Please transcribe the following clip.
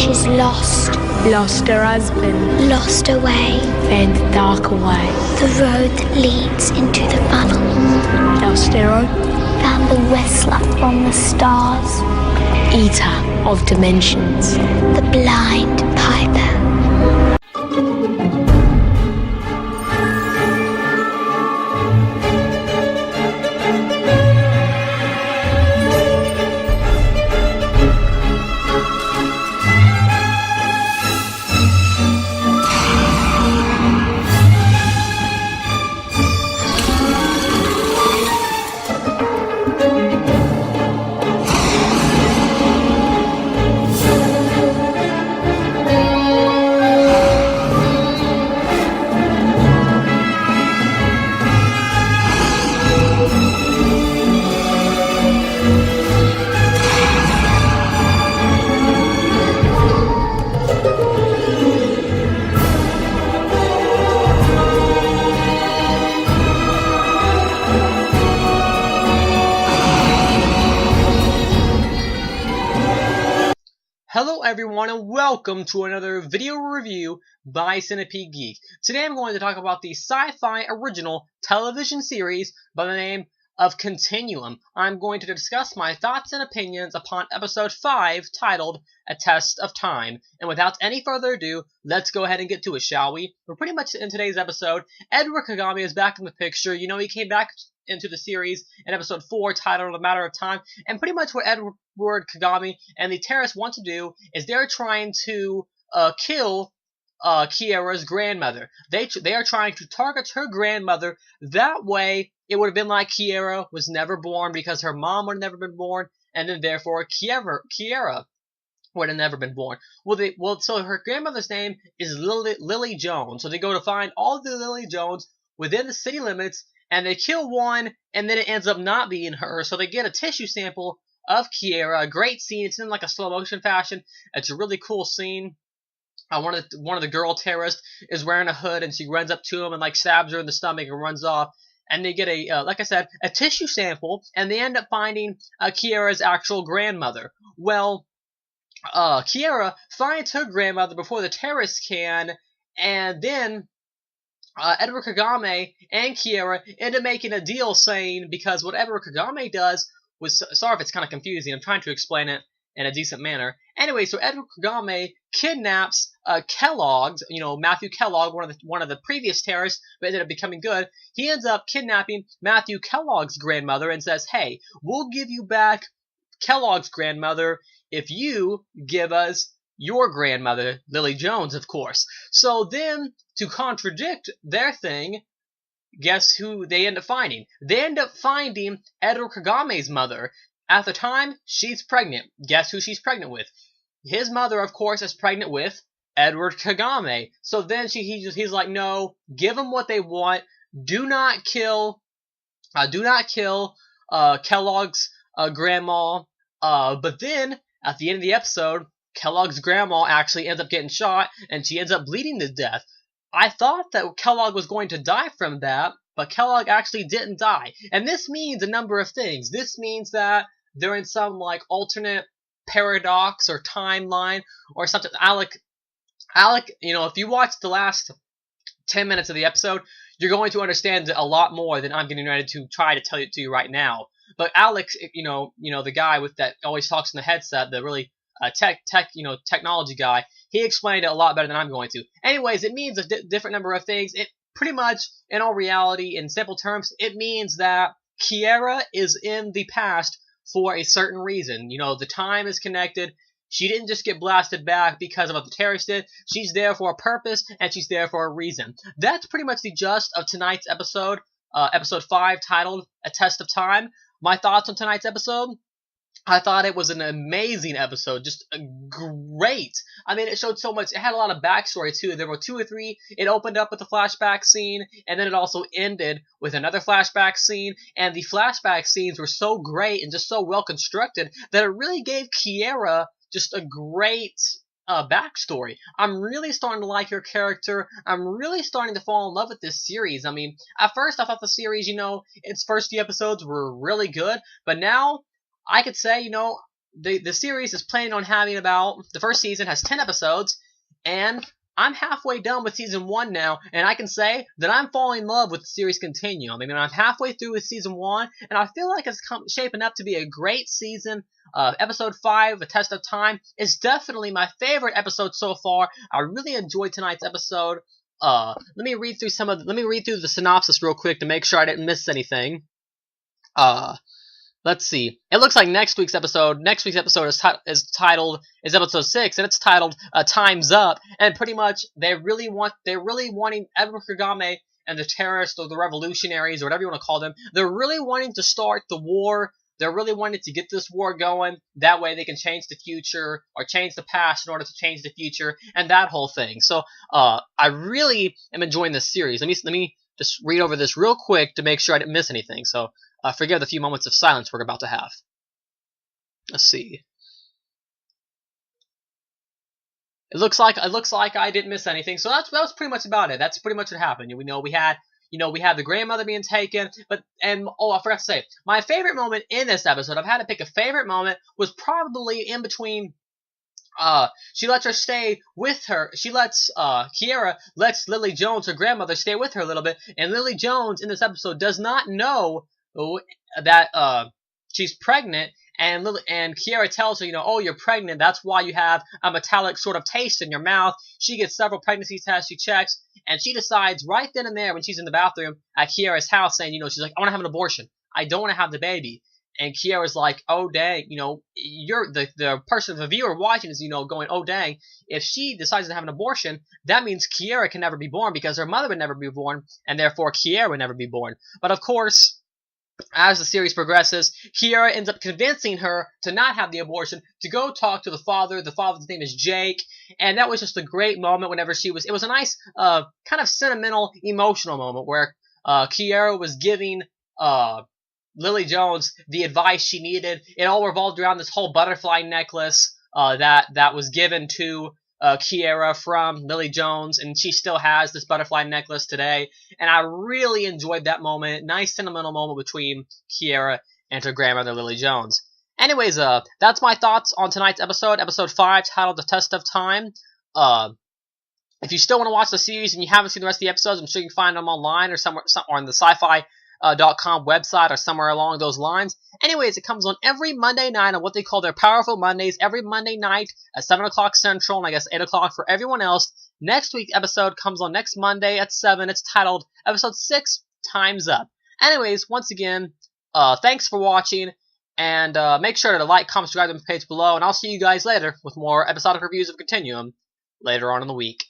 She's lost. Lost her husband. Lost her way. Found the darker way. The road that leads into the funnel. Lost her own. Found the whistler from the stars. Eater of dimensions. The blind piper. Hello everyone and welcome to another video review by Centipede Geek. Today I'm going to talk about the sci-fi original television series by the name of Continuum. I'm going to discuss my thoughts and opinions upon episode 5 titled A Test of Time. And without any further ado, let's go ahead and get to it, shall we? We're pretty much in today's episode. Edward Kagami is back in the picture. You know, he came back into the series in episode 4 titled A Matter of Time, and pretty much what Edward Kagami and the terrorists want to do is they're trying to kill Kiera's grandmother. They are trying to target her grandmother. That way it would have been like Kiera was never born because her mom would have never been born, and then therefore Kiera would have never been born. So her grandmother's name is Lily Jones. So they go to find all the Lily Jones within the city limits, and they kill one, and then it ends up not being her. So they get a tissue sample of Kiera. A great scene. It's in like a slow motion fashion. It's a really cool scene. One of the girl terrorists is wearing a hood, and she runs up to him and like stabs her in the stomach and runs off. And they get like I said, a tissue sample, and they end up finding Kiera's actual grandmother. Well, Kiera finds her grandmother before the terrorists can, and then Edward Kagame and Kiera end up making a deal saying, because what Edward Kagame does was, sorry if it's kind of confusing, I'm trying to explain it in a decent manner. Anyway, so Edward Kagame kidnaps Kellogg's, Matthew Kellogg, one of the previous terrorists, but ended up becoming good. He ends up kidnapping Matthew Kellogg's grandmother and says, hey, we'll give you back Kellogg's grandmother if you give us your grandmother, Lily Jones, of course. So then, to contradict their thing, guess who they end up finding? They end up finding Edward Kagame's mother. At the time, she's pregnant. Guess who she's pregnant with? His mother, of course, is pregnant with Edward Kagame. So then he's like, no, give them what they want. Do not kill Kellogg's grandma. But then, at the end of the episode, Kellogg's grandma actually ends up getting shot, and she ends up bleeding to death. I thought that Kellogg was going to die from that, but Kellogg actually didn't die. And this means a number of things. This means that they're in some, like, alternate paradox or timeline or something. Alec, if you watch the last 10 minutes of the episode, you're going to understand a lot more than I'm getting ready to try to tell it to you right now. But Alex, the guy with that always talks in the headset, the really technology guy, he explained it a lot better than I'm going to. Anyways, it means a different number of things. It pretty much, in all reality, in simple terms, it means that Kiera is in the past for a certain reason. The time is connected. She didn't just get blasted back because of what the terrorists did. She's there for a purpose, and she's there for a reason. That's pretty much the gist of tonight's episode, episode 5, titled A Test of Time. My thoughts on tonight's episode? I thought it was an amazing episode, just great. I mean, it showed so much. It had a lot of backstory, too. There were 2 or 3. It opened up with a flashback scene, and then it also ended with another flashback scene. And the flashback scenes were so great and just so well constructed that it really gave Kiera just a great backstory. I'm really starting to like her character. I'm really starting to fall in love with this series. I mean, at first I thought the series, its first few episodes were really good, but now I could say, the series is planning on having about, the first season has 10 episodes, and I'm halfway done with season 1 now, and I can say that I'm falling in love with the series Continuum. I mean, I'm halfway through with season 1, and I feel like it's shaping up to be a great season. Episode 5, A Test of Time, is definitely my favorite episode so far. I really enjoyed tonight's episode. Let me read through the synopsis real quick to make sure I didn't miss anything. Let's see. It looks like next week's episode is episode 6, and it's titled "Time's Up." And pretty much they're really wanting Edward Kagame and the terrorists or the revolutionaries or whatever you want to call them. They're really wanting to start the war. They're really wanting to get this war going. That way they can change the future or change the past in order to change the future and that whole thing. So I really am enjoying this series. Let me just read over this real quick to make sure I didn't miss anything. So forgive the few moments of silence we're about to have. Let's see. It looks like I didn't miss anything. So that was pretty much about it. That's pretty much what happened. We had the grandmother being taken, I forgot to say, my favorite moment in this episode, I've had to pick a favorite moment, was probably in between. She lets her stay with her. Kiera lets Lily Jones, her grandmother, stay with her a little bit, and Lily Jones in this episode does not know that she's pregnant, and Kiera tells her, oh, you're pregnant, that's why you have a metallic sort of taste in your mouth. She gets several pregnancy tests, she checks, and she decides right then and there when she's in the bathroom at Kiera's house saying, she's like, I want to have an abortion. I don't want to have the baby. And Kiera's like, oh dang, you're the person, the viewer watching is, going, oh dang, if she decides to have an abortion, that means Kiera can never be born because her mother would never be born, and therefore Kiera would never be born. But of course, as the series progresses, Kiera ends up convincing her to not have the abortion, to go talk to the father. The father's name is Jake, and that was just a great moment whenever it was a nice, kind of sentimental, emotional moment where Kiera was giving Lily Jones the advice she needed. It all revolved around this whole butterfly necklace that was given to Kiera from Lily Jones, and she still has this butterfly necklace today. And I really enjoyed that moment. Nice sentimental moment between Kiera and her grandmother Lily Jones. Anyways, that's my thoughts on tonight's episode 5, titled "The Test of Time." If you still want to watch the series and you haven't seen the rest of the episodes, I'm sure you can find them online or somewhere on the sci-fi.com website or somewhere along those lines. Anyways, it comes on every Monday night on what they call their Powerful Mondays, every Monday night at 7 o'clock Central, and I guess 8 o'clock for everyone else. Next week's episode comes on next Monday at 7. It's titled Episode 6, Time's Up. Anyways, once again, thanks for watching, and make sure to like, comment, subscribe to the page below, and I'll see you guys later with more episodic reviews of Continuum later on in the week.